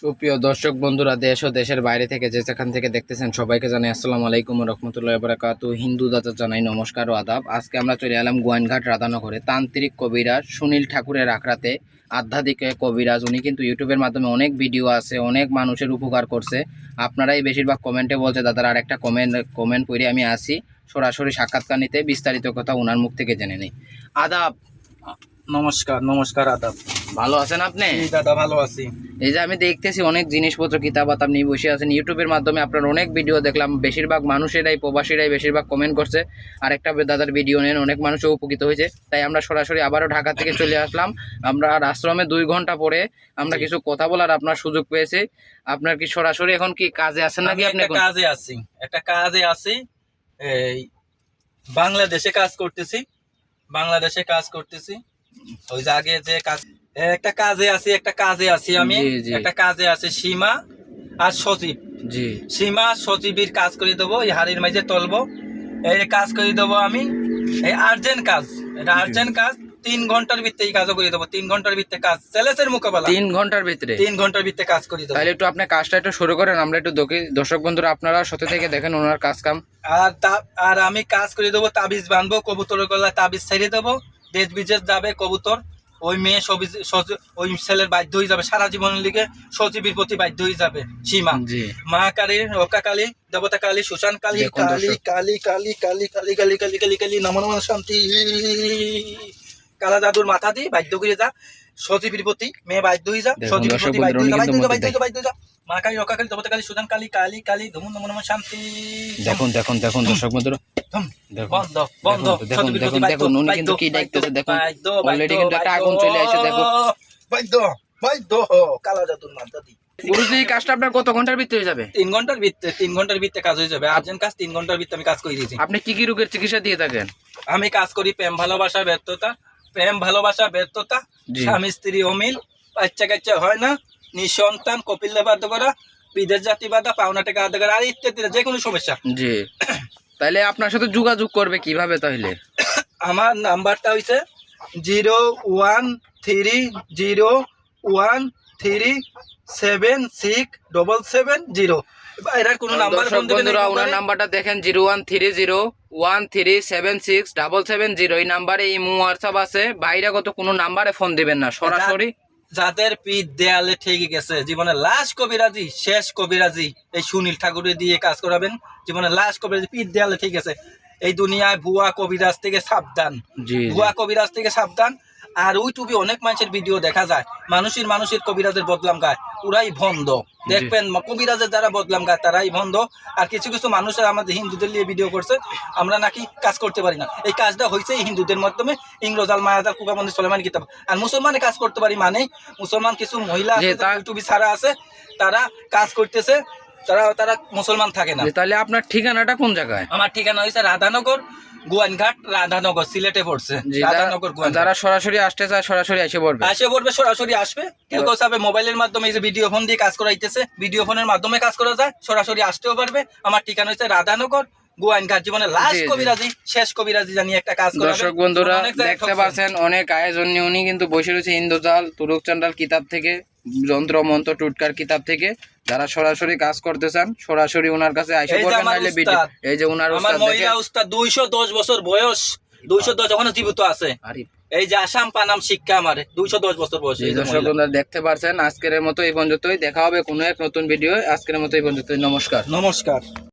সুপ্রিয় দর্শক বন্ধুরা, দেশ ও দেশের বাইরে থেকে যে যেখান থেকে দেখতেছেন সবাইকে জানাই আসসালামু আলাইকুম ওয়া রাহমাতুল্লাহি ওয়া বারাকাতুহু। হিন্দু দাদা জানাই নমস্কার ও আদাব। আজকে আমরা চলে এলাম গোয়াইনঘাট রাধানগরে তান্ত্রিক কবিরাজ সুনীল ঠাকুরের আখড়াতে। আধ্যাত্মিক কবিরাজ উনি কিন্তু ইউটিউবের মাধ্যমে অনেক ভিডিও আছে, অনেক মানুষের উপকার করছে। আপনারাই বেশিরভাগ কমেন্টে বলছে দাদার আর একটা কমেন্ট করে আমি আসি সরাসরি সাক্ষাৎকার নিতে, বিস্তারিত কথা ওনার মুখ থেকে জেনে নিই। আদাব। নমস্কার নমস্কার আদাব। ভালো আছেন আপনি? দাদা ভালো আছি। এই যে আমি দেখতেছি অনেক জিনিসপত্র কিতাবাত আপনি বসে আছেন, ইউটিউবের মাধ্যমে আপনার অনেক ভিডিও দেখলাম, বেশিরভাগ মানুষেরাই প্রবাসীরাই বেশিরভাগ কমেন্ট করছে আর একটা দাদার ভিডিও নেন, অনেক মানুষও উপকৃত হয়েছে। তাই আমরা সরাসরি আবারও ঢাকা থেকে চলে আসলাম। আমরা আর আশ্রমে 2 ঘন্টা পরে আমরা কিছু কথা বলার আপনার সুযোগ পেয়েছি। আপনার কি সরাসরি এখন কি কাজে আছেন নাকি? আপনি একটা কাজে আছি, এই বাংলাদেশে কাজ করতেছি। ওই যে আগে যে কাজ, একটা কাজে আছি আমি। একটা কাজে আছে সীমা আর সচিব। জি, সীমা সচিবের কাজ করে দেবো, এই হাড়ির মাঝে তলবো, এই কাজ করে দেবো আমি। এই আর্জেন্ট কাজ, এটা আর্জেন্ট কাজ। 3 ঘন্টার ভিতরে এই কাজও করে দেবো। 3 ঘন্টার ভিতরে কাজ, চ্যালেঞ্জের মোকাবেলা। 3 ঘন্টার ভিতরে 3 ঘন্টার ভিতরে কাজ করে দেবো। তাহলে একটু আপনি কাজটা একটু শুরু করেন, আমরা একটু দর্শক বন্ধুরা আপনারা সাথে থেকে দেখেন ওনার কাজ কাম। আর আমি কাজ করে দেবো, তাবিজ বাঁধবো, কবুতরের গলায় তাবিজ ছেড়ে দেবো, দেশ বিদেশ যাবে কবুতর। ওই মেয়ে ওই ছেলের বাধ্য হয়ে যাবে, সারা জীবনের লিগে সচিবের প্রতি বাধ্য হয়ে যাবে সীমা। মা কালী, রক্ষা কালী, দেবতা কালী, সুশান কালী, কালী কালী কালী কালী কালী কালী কালী কালী কালী নমো নমঃ শান্তি। কালা জাদুর মাথা দিয়ে বাধ্য করে যা সচিবের প্রতি, মেয়ে বাধ্য হয়ে যা সচিবের প্রতি, বাধ্য হয়ে যা। মা কালী, রক্ষা কালী, দেবতা কালী, সুশান কালী, কালী কালী নমো নমঃ শান্তি। দেখুন দর্শক বন্ধুরা, বন্ধ বন্ধ। দেখুন উনি কিন্তু কি ডাকতেছে, দেখুন অলরেডি কিন্তু একটা আগুন চলে আসছে। দেখুন বাধ্য বাধ্য কালা জাদুর মাথা দিয়ে। গুরুজি, কাজটা আপনার কত ঘন্টার ভিতরে হয়ে যাবে? 3 ঘন্টার ভিতরে কাজ হয়ে যাবে। আর্জেন্ট কাজ, 3 ঘন্টার ভিতরে আমি কাজ করে দিয়েছি। আপনি কি কি রোগের চিকিৎসা দিয়ে থাকেন? আমি কাজ করি প্রেম ভালোবাসা ব্যর্থতা, স্বামী স্ত্রী অমিল, বাচ্চা কাচ্চা হয় না, নিঃসন্তান, কপিল বাধ্য করা, বিদেশ জাতি বাধা, পাওনা টাকা আদায় করা, আর ইত্যাদি যে কোনো সমস্যা। জি, তাহলে আপনার সাথে যোগাযোগ করবে কিভাবে তাহলে? আমার নাম্বারটা হইছে 01301376770। এর কোনো নাম্বার ফোন দিবেন না। ওনার নাম্বারটা দেখেন 01301376770। এই নাম্বারে ইমো হোয়াটসঅ্যাপ আছে, বাইরে কত কোনো নাম্বারে ফোন দিবেন না, সরাসরি। যাদের পিঠ দেয়ালে ঠেকে গেছে, জীবনে লাশ কবিরাজি, শেষ কবিরাজি এই সুনীল ঠাকুরের দিয়ে কাজ করাবেন। জীবনে লাশ কবিরাজি, পিঠ দেয়ালে ঠেকে গেছে, এই দুনিয়ায় ভুয়া কবিরাজ থেকে সাবধান, ভুয়া কবিরাজ থেকে সাবধান। আর ইউটিউবে অনেক মানুষের ভিডিও দেখা যায়, মানুষের কবিরাজের বদলাম গায়, ওরাই ভন্ড। দেখবেন কবিরাজের যারা বদলাম গায় তারাই ভন্ড। আর কিছু কিছু মানুষের আমাদের হিন্দুদের নিয়ে ভিডিও করছে, আমরা নাকি কাজ করতে পারি না। এই কাজটা হয়েছে হিন্দুদের মাধ্যমে, ইংরেজাল মায়াজাল কুকাবন্দি সোলেমান কিতাব। আর মুসলমানে কাজ করতে পারি মানে, মুসলমান কিছু মহিলা ইউটিউবে ছাড়া আছে, তারা কাজ করতেছে, তারা মুসলমান থাকে না। তাহলে আপনার ঠিকানাটা কোন জায়গায়? আমার ঠিকানা হয়েছে রাধানগর, গোয়াইনঘাট রাধানগর, সিলেটে পড়ছে। রাধানগর, যারা সরাসরি আসতে চায় সরাসরি এসে পড়বে, সরাসরি আসবে। কেউ কেউ চাবে মোবাইলের মাধ্যমে, এই যে ভিডিও ফোন দিয়ে কাজ করাইতেছে, ভিডিও ফোনের মাধ্যমে কাজ করা যায়, সরাসরি আসতেও পারবে। আমার ঠিকানা হচ্ছে রাধানগর, গোয়াইনঘাট। জীবনে লাস্ট কবিরাজি, শেষ কবিরাজি জানিয়ে একটা কাজ করা। দর্শক বন্ধুরা দেখতে পাচ্ছেন অনেক আয়োজন নিয়ে উনি কিন্তু বসে রয়েছে ইন্দ্রজাল, তুরক চান্ডাল কিতাব থেকে, যন্ত্র মন্ত্র টুটকার কিতাব থেকে। যারা সরাসরি কাজ করতে চান সরাসরি ওনার কাছে আইসা পড়বেন। নাইলে ভিডিও, এই যে ওনার আমার মহিলা উস্তাদ, 210 বছর বয়স, 210 এখনো জীবিত আছে। এই যে আসাম পানাম শিক্ষা, আমার 210 বছর বয়স। দর্শক বন্ধুরা দেখতে পাচ্ছেন। আজকের মতো এই পর্যন্তই, দেখা হবে কোনো এক নতুন ভিডিও। আজকের মতো এই পর্যন্তই, নমস্কার।